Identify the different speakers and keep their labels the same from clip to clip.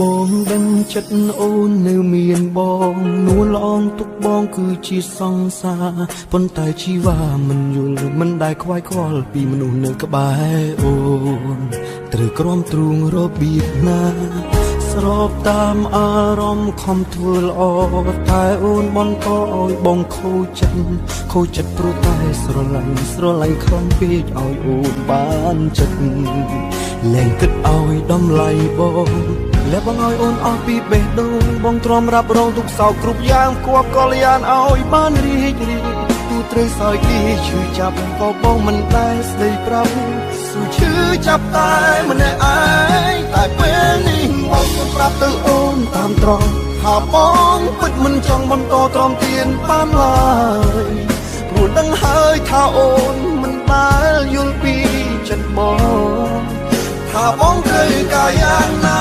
Speaker 1: បងដឹងចិត្តអូននៅមានបងនួនល្អងទុកបងគឺជាសង្សារប៉ុន្តែជីវ៉ាមិនយល់មិនដែលខ្វាយខ្វល់ពីមនុស្សនៅក្បែរអូនត្រូវក្រំទ្រូងរបៀបណាស្របតាមអារម្មណ៍ខំធ្វើល្អតែអូនបន្តឲ្យបងខូចចិត្តព្រោះតែស្រឡាញ់ខ្លាំងពេកឲ្យអូនបានចិត្តលែងគិតឲ្យតម្លៃបងและបងឲ្យអូនអស់ពីបេះដូងបងទ្រាំរ៉ាប់រងទុកសោកគ្រប់យ៉ាងគួបកលយានឲ្យបានរីកទូត្រូវសោយគេឈឺចាប់ក៏បងមិនដែលស្ដីប្រាប់ស៊ូឈឺចាប់តែម្នាក់ឯងតែពេលនេះបងប្រាប់ទៅអូនតាមត្រង់ថាបងពិតមិនចង់បន្តទ្រាំទានបានឡើយព្រោះដឹងហើយថាអូនមិនដែលយល់ពីចិត្តបងថាបងត្រូវការយ៉ាងណា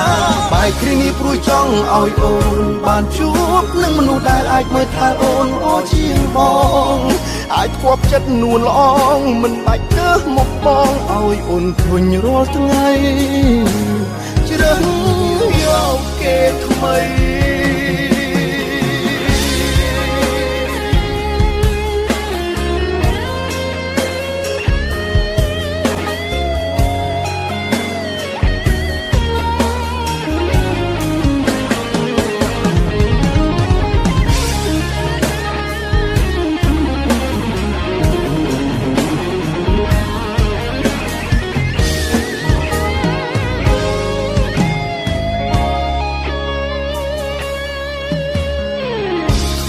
Speaker 1: បាយគ្រឿងនេះព្រោះចង់ឲ្យអូនបានជួបនឹងមនុស្សដែលអាចមើលថែអូនល្អជាងបងអាចធ្លាប់ចិត្តនួនល្អងមិនបាច់រើសមកបងឲ្យអូនធុញរាល់ថ្ងៃជ្រើសយកគេថ្មី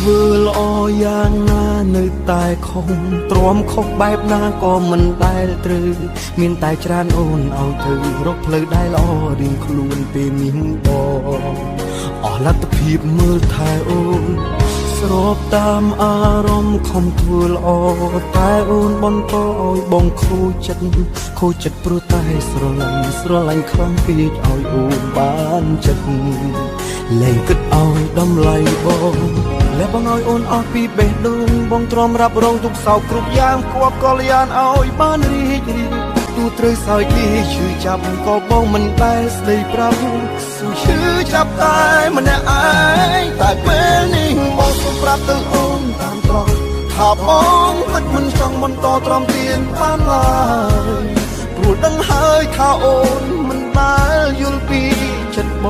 Speaker 1: ធ្វើល្អយ៉ាងណានៅតែខុសទ្រាំខុសបែបណាក៏មិនដែលត្រូវមានតែច្រានអូនឲ្យទៅរកផ្លូវដែលល្អរៀងខ្លួនពេលនេះបងអស់លទ្ធភាពមើលថែអូនស្របតាមអារម្មណ៍ខំធ្វើល្អតែអូនបន្តឲ្យបងខូចចិត្តព្រោះតែស្រឡាញ់ខ្លាំងពេកឲ្យអូនបានចិត្តលែងគិតឲ្យតម្លៃបងและបងឲ្យអូនអស់ពីបេះដូងបងទ្រាំរ៉ាប់រងទុកសោកគ្រប់យ៉ាងគួបកលយានឲ្យបានរីកទូត្រូវសោយគេឈឺចាប់ក៏បងមិនដែលស្ដីប្រាប់ស៊ូឈឺចាប់តែម្នាក់ឯងតែពេលនេះបងសូមប្រាប់ទៅអូនតាមត្រង់ថាបងពិតមិនចង់បន្តទ្រាំទានបានឡើយព្រោះដឹងហើយថាអូនមិនដែលយល់ពីចិត្តប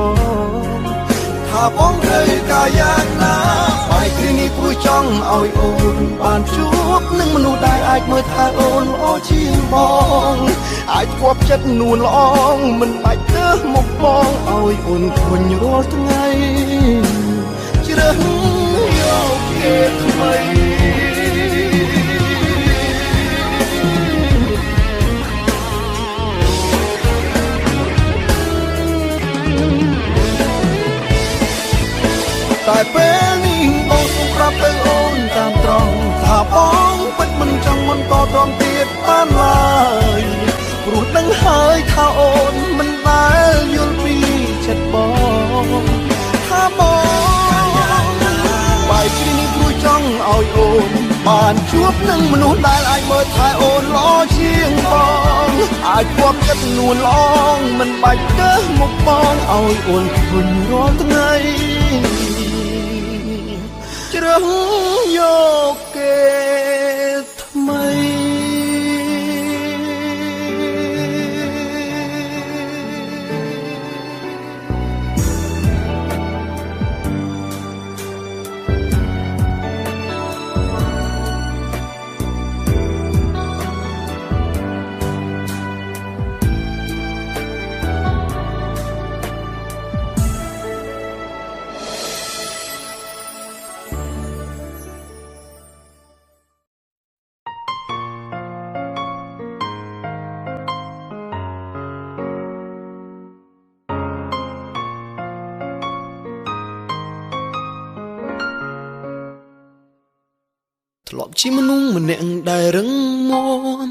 Speaker 1: ងថាបងត្រូវការយ៉ាងណាបាយគ្រឿងនេះព្រោះចង់ឲ្យអូនបានជួបនឹងមនុស្សដែលអាចមើលថែអូនល្អជាងបងអាចធ្លាប់ចិត្តនួនល្អងមិនបាច់រើសមកបងឲ្យអូនធុញរាល់ថ្ងៃជ្រើសយកគេថ្មីតែពេលនេះបងសូមប្រាប់ទៅអូនតាមត្រង់ថាបងពិតមិនចង់បន្តទ្រាំទៀតបានឡើយព្រោះដឹងហើយថាអូនមិនដែលយល់ពីចិត្តបងថាបងបាយគ្រឿងនេះព្រោះចង់ឲ្យអូនបានជួបនឹងមនុស្សដែលអាចមើលថែអូនល្អជាងបងអាចគប់ចិត្តនួនល្អងមិនបាច់រើសមកបងឲ្យអូនធុញរាល់ថ្ងៃជ្រើសយកគេថ្មីធ្លាប់ជាមនុស្សម្នាក់ដែលរឹងមាំ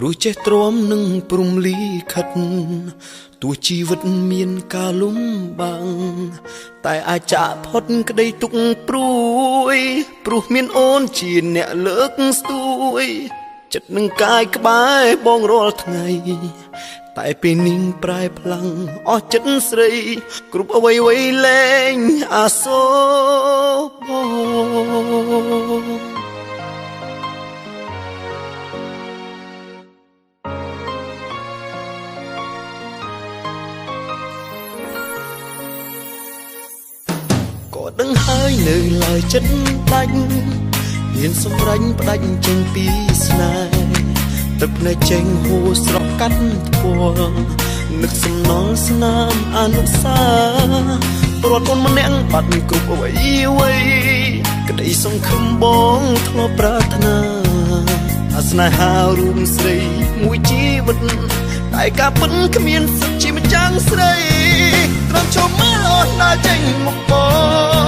Speaker 1: រស់ចេះទ្រាំនឹងព្រំលីខិតទោះជីវិតមានការលំបាំងតែអាចចាក់ផុតក្តីទុក្ខព្រួយព្រោះមានអូនជាអ្នកលើកស្ទួយចិត្តនឹងកាយក្បែរបងរាល់ថ្ងៃ តែពេលនាងប្រែផ្លាំងអស់ចិត្តស្រីគ្រប់អ្វីលែងអាសូរក៏ដឹងហើយនៅឡើយចិត្តដាច់ហ៊ានសម្រេចផ្ដាច់ចេញពីស្នេហ៍ទឹកភ្នែកចេញហូរស្រក់កាត់ធ្ពោះនឹកសំណងស្នាមអនុសាព្រោះកូនម្នាក់បាត់គ្រប់អ្វីក្តីសង្ឃឹមបងធ្លាប់ប្រាថ្នាអាស្នេហារួមស្រីមួយជីវិតតែការពិតគ្មានសិទ្ធជាម្ចាស់ស្រីត្រង់ចូលមើលអូនដើរចេញមកប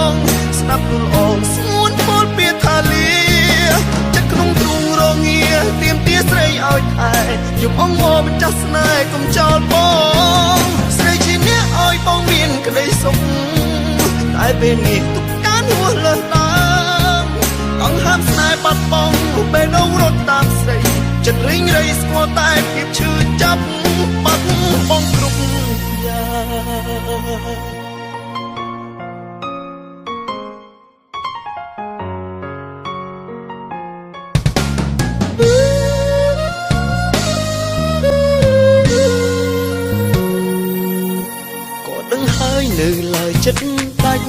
Speaker 1: ងស្ដាប់ខ្លួនអងស្ងួនពោលពីថាលាចិត្តក្នុងទ្រូងរងាទៀមទាស្រីឲ្យថែយំអងមកម្ចាស់ស្នេហ៍កុំចោលបងស្រីជាអ្នកឲ្យបងមានក្តីសុខតែពេលនេះទុកការហួសលើសឡើងអង្ហើមស្នេហ៍បាត់បង់បេះដូងរត់តាមស្រីចិត្តរីងរៃស្គាល់តែភាពឈឺចាប់បាត់បងគ្រប់យ៉ាងនៅឡើយចិត្តដាច់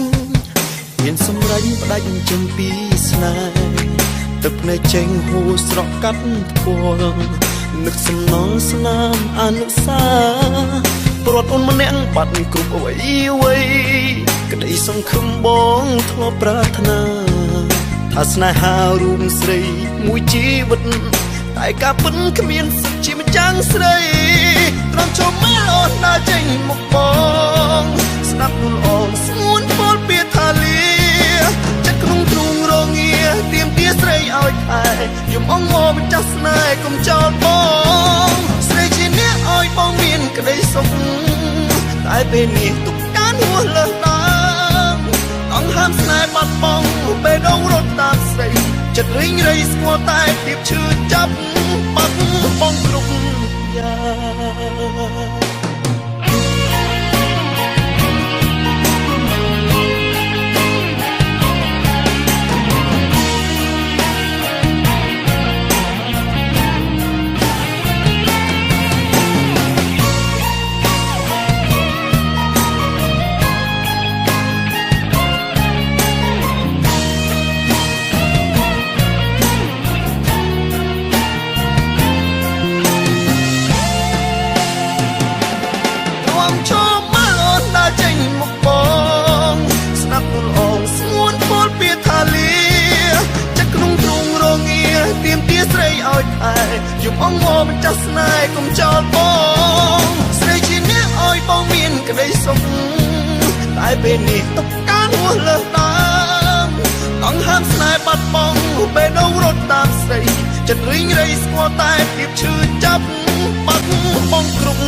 Speaker 1: ហ៊ានសម្រេចផ្ដាច់ចេញពីស្នេហ៍ទឹកភ្នែកចេញហូរស្រក់កាត់ធ្ពោះនឹកសំណងស្នាមអនុសាព្រោះអូនម្នាក់បាត់គ្រប់អ្វីក្តីសង្ឃឹមបងធ្លាប់ប្រាថ្នាថាស្នេហារួមស្រីមួយជីវិតតែការពិតគ្មានសិទ្ធជាម្ចាស់ស្រីត្រង់ចូលមើលអូនដើរចេញមកបងស្ដាប់ខ្លួនអងស្ងួនពោលពីថាលាចិត្តក្នុងទ្រូងរងាទៀមទាស្រីឲ្យថែយំអងមកម្ចាស់ស្នេហ៍កុំចោលបងស្រីជាអ្នកឲ្យបងមានក្តីសុខតែពេលនេះទុកការហួសលើសឡើងអង្ហើមស្នេហ៍បាត់បង់បេះដូងរត់តាមស្រីចិត្តរីងរៃស្គាល់តែភាពឈឺចាប់បាត់បងគ្រប់យ៉ាងយំអងមកម្ចាស់ស្នេហ៍កុំចោលបងស្រីជាអ្នកឲ្យបងមានក្តីសុខតែពេលនេះទុកការហួសលើសឡើងអង្ហើមស្នេហ៍បាត់បង់បេះដូងរត់តាមស្រីចិត្តរីងរៃស្គាល់តែភាពឈឺចាប់បាត់បងគ្រប់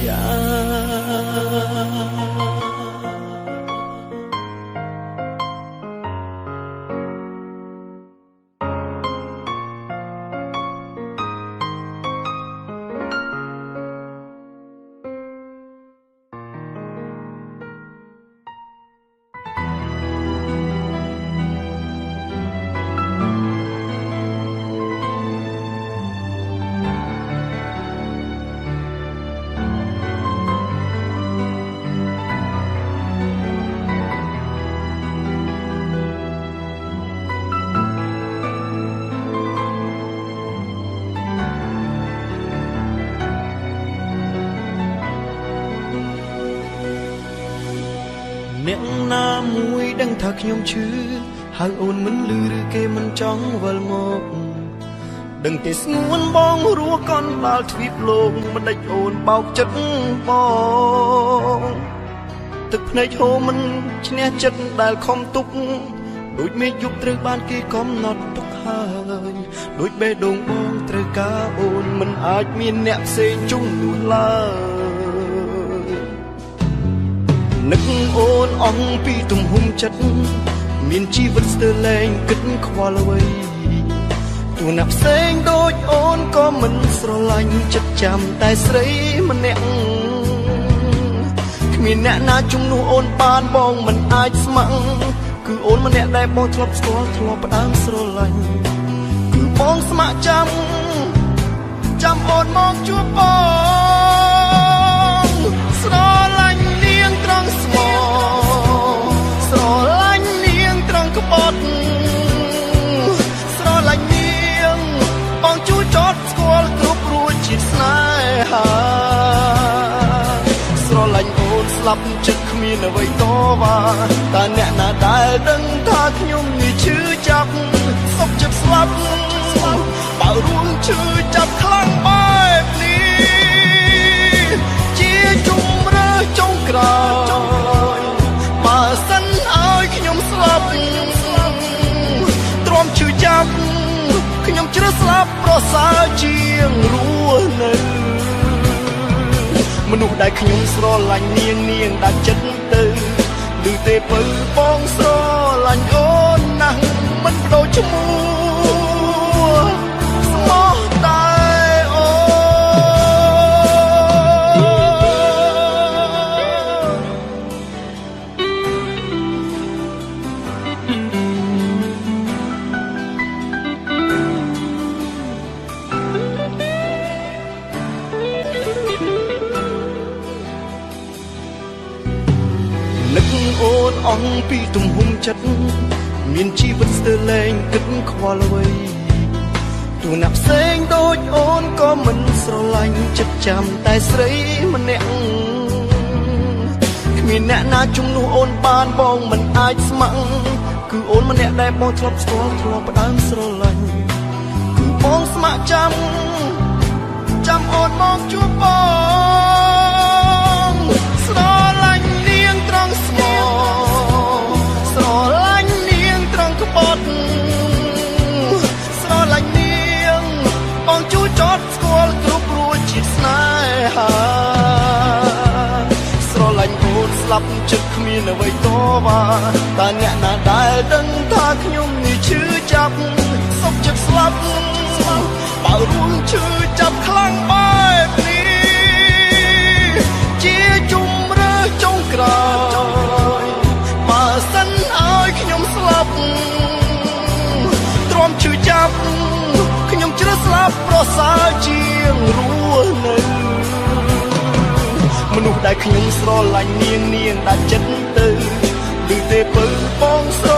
Speaker 1: យ៉ាងអ្នកណាមួយដឹងថាខ្ញុំឈឺហើយអូនមិនលឺឬគេមិនចង់វិលមកដឹងតែស្ងួនបងរស់កន់បាល់ទ្វីបលោកមិនដេចអូនបោកចិត្តបងទឹកភ្នែកហូរមិនឈ្នះចិត្តដែលខំទុកដូចមេឃយប់ត្រូវបានគេកំណត់ទុកហើយដូចបេះដូងបងត្រូវការអូនមិនអាចមានអ្នកផ្សេងជុំនោះឡើយនឹកអូនអងពីទំហំចិត្តមានជីវិតស្ទើរលែងគិតខ្វល់អ្វី ទូណាប់ផ្សេងដូចអូនក៏មិនស្រឡាញ់ចិត្តចាំតែស្រីម្នាក់គ្មានអ្នកណាជំនួសអូនបានបងមិនអាចស្ម័គ្រគឺអូនម្នាក់ដែលបងធ្លាប់ស្គាល់ធ្លាប់ផ្ដើមស្រឡាញ់គឺបងស្ម័គ្រចាំអូនមកជួបបងស្រឡាញ់នាងត្រង់ស្មោស្រឡាញ់នាងត្រង់ក្បត់ស្រឡាញ់នាងបងជួយចត់ស្គាល់គ្រប់រួចជាស្នេហាស្រឡាញ់អូនស្លាប់ចិត្តគ្មានអ្វីតវ៉ាតើអ្នកណាដែលដឹងថាខ្ញុំនេះឈឺចាប់សុខចិត្តស្លាប់បើរួមឈឺចាប់ខ្លាំងបែបនេះជាជំរឿចុងក្រោយបើសិនឲ្យខ្ញុំស្លាប់ទ្រាំឈឺចាប់ខ្ញុំជ្រើសស្លាប់ប្រសើរជាងរស់នៅមនុស្សដែលខ្ញុំស្រឡាញ់នាងដាក់ចិត្តទៅឮទេពៅបងស្រឡាញ់អូនណាស់មិនបដូរឈ្មោះស្មោះតែអូនឹកអូនអស់ពីទំហំចិត្តមានជីវិតស្ទើរលែងគិតខ្វល់អ្វីទូណាប់ផ្សេងដូចអូនក៏មិនស្រឡាញ់ចិត្តចាំតែស្រីម្នាក់គ្មានអ្នកណាជំនួសអូនបានបងមិនអាចស្ម័គ្រគឺអូនម្នាក់ដែលបងធ្លាប់ស្គាល់ធ្លាប់ផ្ដើមស្រឡាញ់គឺបងស្ម័គ្រចាំអូនមកជួបបងស្រឡាញ់នាងត្រង់ស្មោស្រឡាញ់នាងត្រង់ក្បត់ស្រឡាញ់នាងបងជួយចត់ស្គាល់គ្រប់រួចជាស្នេហាស្រឡាញ់អូនស្លាប់ចិត្តគ្មានអ្វីតវ៉ាតើអ្នកណាដែលដឹងថាខ្ញុំនេះឈឺចាប់សុខចិត្តស្លាប់បើរួមឈឺចាប់ខ្លាំងបែបនេះជាជំរឿចុងក្រោយបើសិនឲ្យខ្ញុំស្លាប់ទ្រាំឈឺចាប់ខ្ញុំជ្រើសស្លាប់ប្រសើរជាងរស់នៅមនុស្សដែលខ្ញុំស្រឡាញ់នាងដាក់ចិត្តទៅឮទេពៅបងស្រ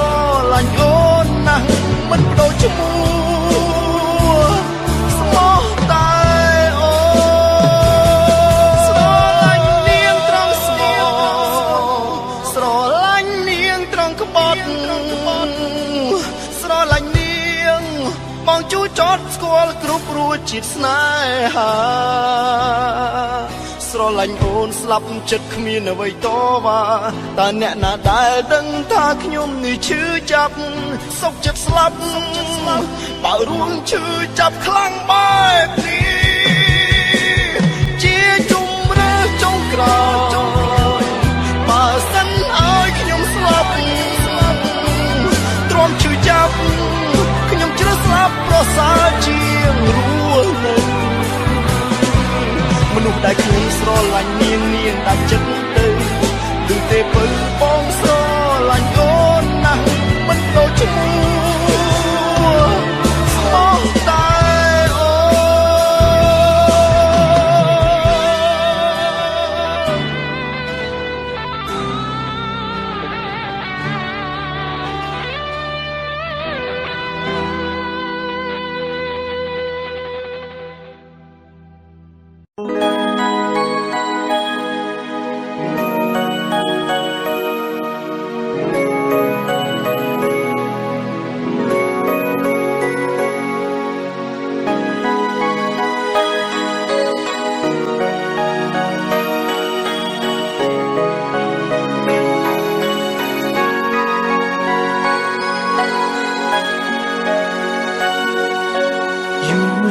Speaker 1: ឡាញ់អូនណាស់មិនបដូរឈ្មោះស្មោះតែអូស្រឡាញ់នាងត្រង់ស្មោស្រឡាញ់នាងត្រង់ក្បត់ស្រឡាញ់នាងបងជួយចត់ស្គាល់គ្រប់រួចជាតិស្នេហាស្រឡាញ់អូនស្លាប់ចិត្តគ្មានអ្វីតវ៉ាតើអ្នកណាដែលដឹងថាខ្ញុំនេះឈឺចាប់សុខចិត្តស្លាប់បើរួមឈឺចាប់ខ្លាំងបែបនេះជាជំរឿចុងក្រោយបើសិនឲ្យខ្ញុំស្លាប់ទ្រាំឈឺចាប់ខ្ញុំជ្រើសស្លាប់ប្រសើរជាងរស់នៅមនុស្សដែលខ្ញុំស្រឡាញ់នាងដាក់ចិត្តទៅឮទេពៅបងស្រឡាញ់អូនណាស់មិនដូចឈ្មោះស្មោះតែអូ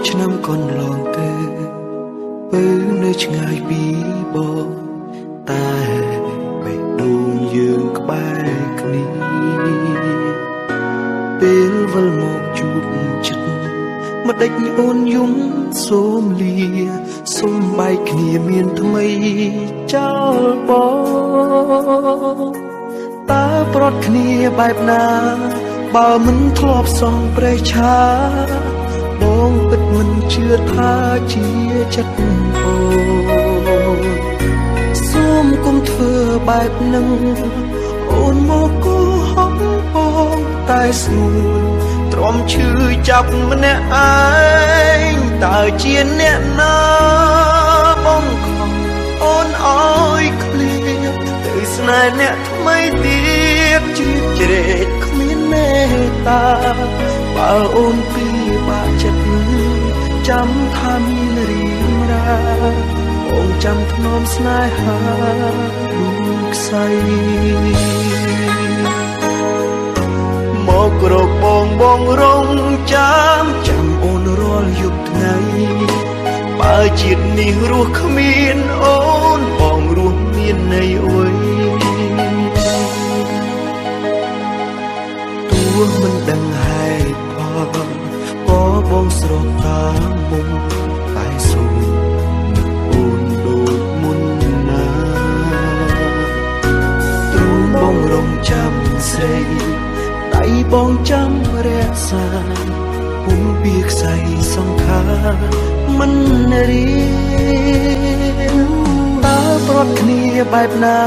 Speaker 1: ឆ្នាំកន្លងទៅពើនៅឆ្ងាយពីបងតែបេះដូងយើងក្បែរគ្នាពេលវិលមកជួបចិត្ត ម្ដេចអូនយំសូមលាសូមបែកគ្នាមានថ្មីចោលបងតើប្រត់គ្នាបែបណាបើមិនធ្លាប់សងប្រេះឆាបងពិតមិនជឿថាជាចិត្តអូនសូមគុំធ្វើបែបនឹងអូនមកគោហំបងតែស្ងួនទ្រាំឈឺចាប់ម្នាក់ឯងតើជាអ្នកណាបងខំអូនអើយឃ្លៀតទៅស្នេហ៍អ្នកថ្មីទៀតជ្រៀតជ្រែកគ្មានមេត្តាបើអូនពីបាក់ចិត្តចាំថាមានរៀងរាអូនចាំធ្នមស្នេហាលូកខ្សែមករកបងរងចាំអូនរាល់យប់ថ្ងៃបើជាតិនេះរស់គ្មានអូនបងរស់មានន័យអុយទោះមិនដឹងហេតុផលក៏បងស្រស់តាមមុំតែសូមអូនដូចមុនណាទ្រូងបងរងចាំស្រីដៃបងចាំរក្សាពុំពីខ្សែសង្ខារមិនរៀងតើប្រត់គ្នាបែបណា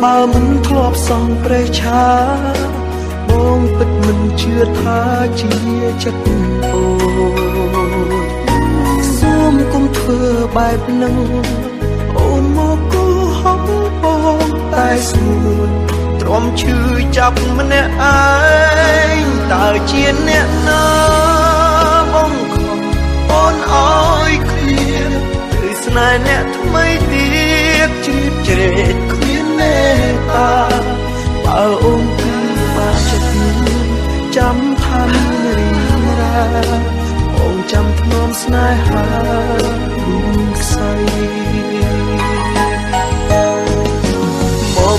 Speaker 1: បើមិនធ្លាប់សងប្រេះឆាបងពិតមិនជឿថាជាចិត្តអូនសូមគុំធ្វើបែបនឹងអូនមកគោហំបងតែស្ងួនទ្រាំឈឺចាប់ម្នាក់ឯងតើជាអ្នកណាបងខំអូនអើយឃ្លៀតទៅស្នេហ៍អ្នកថ្មីទៀតជ្រៀតជ្រែកគ្មានមេត្តាបើអូនពីបាក់ចិត្តចាំថាមានរៀងរាអូនចាំធ្នមស្នេហាលូកខ្សែម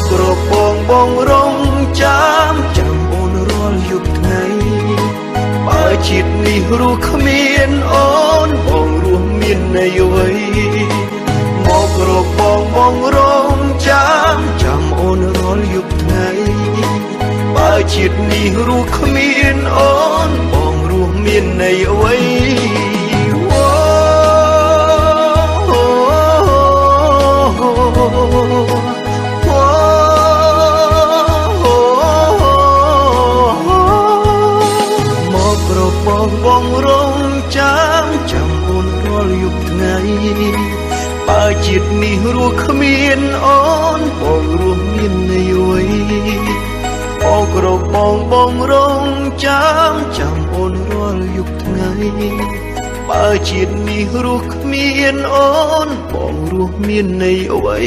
Speaker 1: ករកបងរងចាំអូនរាល់យប់ថ្ងៃបើជាតិនេះរស់គ្មានអូនបងរស់មានន័យអ្វីមករកបងរងចាំអូនរាល់យប់ថ្ងៃបើជាតិនេះរស់គ្មានអូនបងរស់មានន័យអ្វីបងរងចាំអូនរាល់យប់ថ្ងៃបើជាតិនេះរស់គ្មានអូនបងរស់មានន័យអ្វីបងក្របងរងចាំអូនរាល់យប់ថ្ងៃបើជាតិនេះរស់គ្មានអូនបងរស់មានន័យអ្វី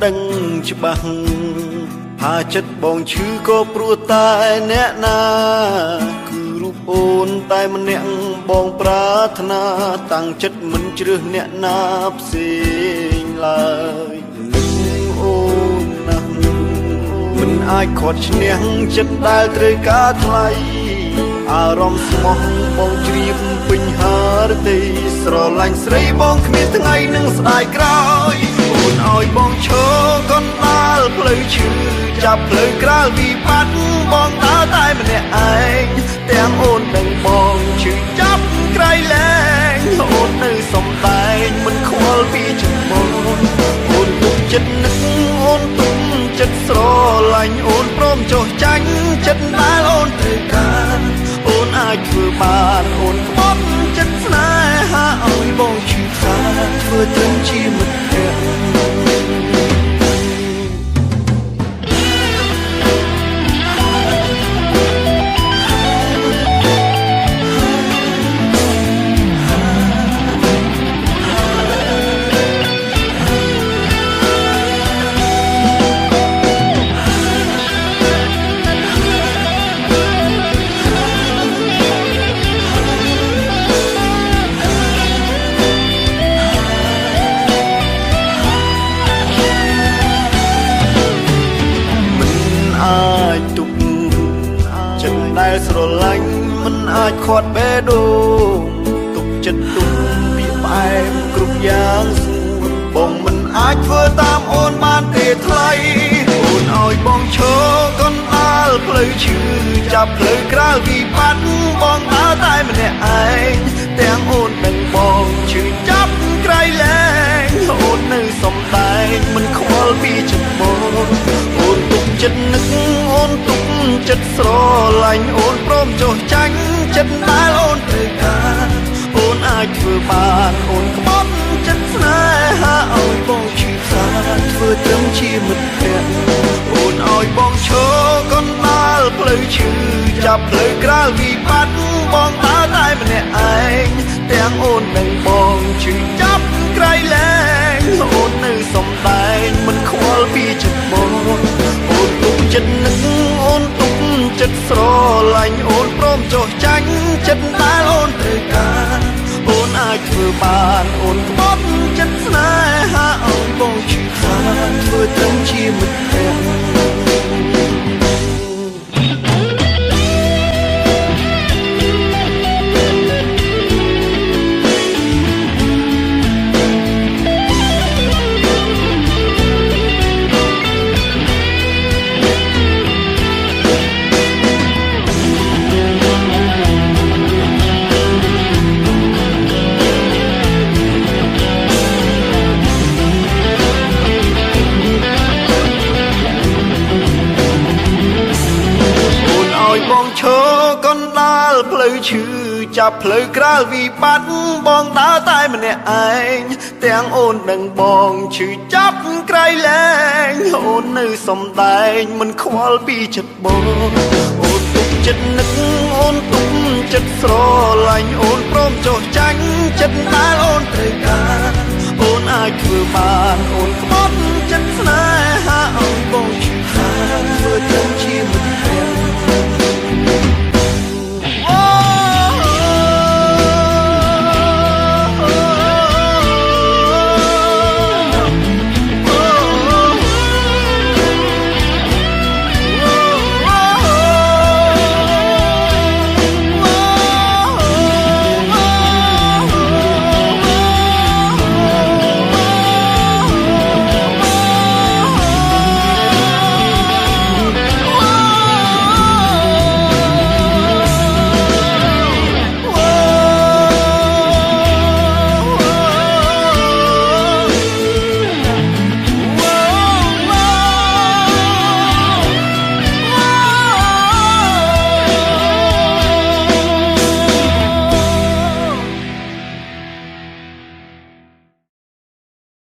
Speaker 1: ដឹងច្បាស់ថាចិត្តបងឈឺក៏ព្រោះតែអ្នកណាគឺរូបអូនតែម្នាក់បងប្រាថ្នាតាំងចិត្តមិនជ្រើសអ្នកណាផ្សេងឡើយនឹកអូនណាស់មិនអាចខាត់ឈ្នះចិត្តដែលត្រូវការថ្លៃអារម្មណ៍ស្មោះបងជ្រាបពេញហារតីស្រឡាញ់ស្រីបងគ្មានថ្ងៃនឹងស្ដាយក្រោយអូនឲ្យបងឈរកណ្ដាលផ្លូវឈឺចាប់ផ្លូវក្រាលវិបត្តិបងដើរតែម្នាក់ឯងទាំងអូននិងបងឈឺចាប់ក្រៃលែងអូននៅសំដែងមិនខ្វល់ពីចម្បងអូនទុកចិត្តនឹកអូនទុកចិត្តស្រឡាញ់អូនព្រមចុះចាញ់ចិត្តដែលអូនត្រូវការអូនអាចធ្វើបានអូនក្បត់ចិត្តស្នេហាឲ្យបងឈឺខាធ្វើត្រឹមជាមិត្តភក្តិ ដែលស្រឡាញ់មិនអាចខាត់បេះដូងទុកចិត្តទុំពីផ្អែមគ្រប់យ៉ាងស្ងួនបងមិនអាចធ្វើតាមអូនបានទេថ្លៃអូនឲ្យបងឈរកណ្ដាលផ្លូវឈឺចាប់ផ្លូវក្រៅវិបត្តិបងដើរតែម្នាក់ឯងទាំងអូននិងបងឈឺចាប់ក្រៃលែងអូននៅសំដែងមិនខ្វល់ពីចិត្តបងអូនទុកចិត្តនឹកអូនទុកចិត្តស្រឡាញ់អូនព្រមចុះចាញ់ចិត្តដែលអូនត្រូវការអូនអាចធ្វើបានអូនក្បត់ចិត្តស្នេហាឲ្យបងឈឺខ្លាចធ្វើត្រឹមជាមិត្តភក្តិអូនឲ្យបងឈរកណ្ដាលផ្លូវឈឺចាប់ផ្លូវក្រៅវិបត្តិបងដើរតែម្នាក់ឯងទាំងអូននិងបងឈឺចាប់ក្រៃលែងអូននៅសំដែងមិនខ្វល់ពីចិត្តបងអូនទុកចិត្តនឹកអូនទុកចិត្តស្រឡាញ់អូនព្រមចុះចាញ់ចិត្តដែលអូនត្រូវការអូនអាចធ្វើបានអូនក្បត់ចិត្តស្នេហាឲ្យបងឈឺខ្លាចធ្វើត្រឹមជាមិត្តភក្តិបងឈរកណ្ដាលផ្លូវឈឺចាប់ផ្លូវក្រៅវិបត្តិបងដើរតែម្នាក់ឯងទាំងអូននិងបងឈឺចាប់ក្រៃលែងអូននៅសំដែងមិនខ្វល់ពីចិត្តបងអូនទុកចិត្តនឹកអូនទុកចិត្តស្រឡាញ់អូនព្រមចុះចាញ់ចិត្តដែលអូនត្រូវការអូនអាចធ្វើបានអូនក្បត់ចិត្តស្នេហាឲ្យបងឈឺខ្លាចធ្វើត្រឹមជា